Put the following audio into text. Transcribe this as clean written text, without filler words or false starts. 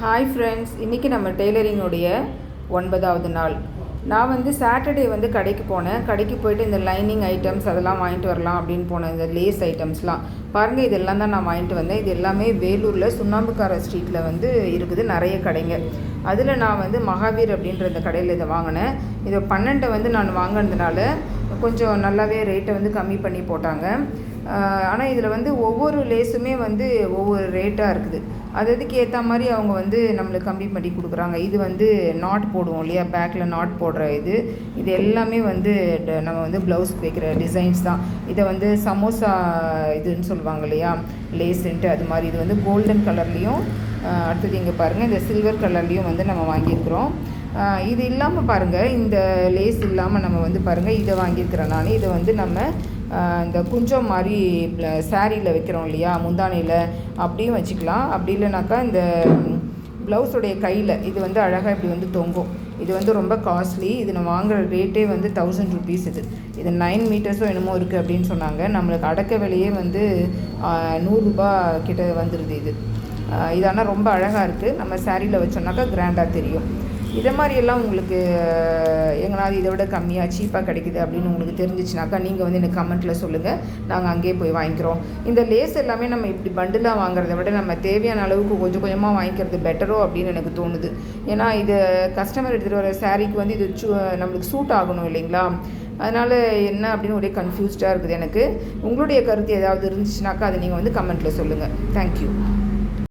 Hi friends, இன்றைக்கி நம்ம டெய்லரிங்கோடைய 9வது நாள். நான் சாட்டர்டே கடைக்கு போனேன். கடைக்கு போயிட்டு இந்த லைனிங் ஐட்டம்ஸ் அதெல்லாம் வாங்கிட்டு வரலாம் அப்படின்னு போனேன். இந்த லேஸ் ஐட்டம்ஸ்லாம் பாருங்கள், இதெல்லாம் தான் நான் வாங்கிட்டு வந்தேன். இது எல்லாமே வேலூரில் சுண்ணாம்புக்கார ஸ்ட்ரீட்டில் இருக்குது நிறைய கடைங்க. அதில் நான் மகாவீர் அப்படின்ற இந்த கடையில் இதை வாங்கினேன். இதை 12 நான் வாங்கினதுனால கொஞ்சம் நல்லாவே ரேட்டை கம்மி பண்ணி போட்டாங்க. ஆனால் இதில் ஒவ்வொரு லேஸுமே ஒவ்வொரு ரேட்டாக இருக்குது. அதுக்கு ஏற்ற மாதிரி அவங்க நம்மளுக்கு கம்மி பண்ணி கொடுக்குறாங்க. இது நாட் போடுவோம் இல்லையா, பேக்கில் நாட் போடுற இது எல்லாமே நம்ம ப்ளவுஸ்க்கு வைக்கிற டிசைன்ஸ் தான். இதை சமோசா இதுன்னு சொல்லுவாங்க இல்லையா, லேஸுன்ட்டு, அது மாதிரி இது கோல்டன் கலர்லேயும், அடுத்தது இங்கே பாருங்கள் இந்த சில்வர் கலர்லேயும் நம்ம வாங்கியிருக்கிறோம். இது இல்லாமல் பாருங்கள், இந்த லேஸ் இல்லாமல் நம்ம பாருங்கள் இதை வாங்கியிருக்கிறேன் நான். இதை நம்ம இந்த குஞ்சம் மாதிரி சாரியில் வைக்கிறோம் இல்லையா, முந்தானையில், அப்படியும் வச்சுக்கலாம். அப்படி இல்லைனாக்கா இந்த ப்ளவுஸுடைய கையில் இது அழகாக இப்படி தொங்கும். இது ரொம்ப காஸ்ட்லி. இது நான் வாங்குகிற ரேட்டே 1000 rupees. இது 9 மீட்டர்ஸோ என்னமோ இருக்குது அப்படின்னு சொன்னாங்க. நம்மளுக்கு அடக்க விலையே 100 ரூபா கிட்ட வந்துடுது. இது ஆனால் ரொம்ப அழகாக இருக்குது. நம்ம சாரியில் வச்சோம்னாக்கா கிராண்டாக தெரியும். இதை மாதிரியெல்லாம் உங்களுக்கு எங்கனாவது இதை விட கம்மியாக சீப்பாக கிடைக்குது அப்படின்னு உங்களுக்கு தெரிஞ்சிச்சுனாக்கா நீங்கள் எனக்கு கமெண்ட்டில் சொல்லுங்கள். நாங்கள் அங்கேயே போய் வாங்கிக்கிறோம். இந்த லேஸ் எல்லாமே நம்ம இப்படி பண்டிலாக வாங்குறத விட நம்ம தேவையான அளவுக்கு கொஞ்சம் கொஞ்சமாக வாங்கிக்கிறது பெட்டரோ அப்படின்னு எனக்கு தோணுது. ஏன்னா இது கஸ்டமர் எடுத்துகிட்டு வர சாரீக்கு இது நம்மளுக்கு சூட் ஆகணும் இல்லைங்களா. அதனால் என்ன அப்படின்னு ஒரே கன்ஃபியூஸ்டாக இருக்குது எனக்கு. உங்களுடைய கருத்து ஏதாவது இருந்துச்சுனாக்கா அதை நீங்கள் கமெண்ட்டில் சொல்லுங்கள். தேங்க்யூ.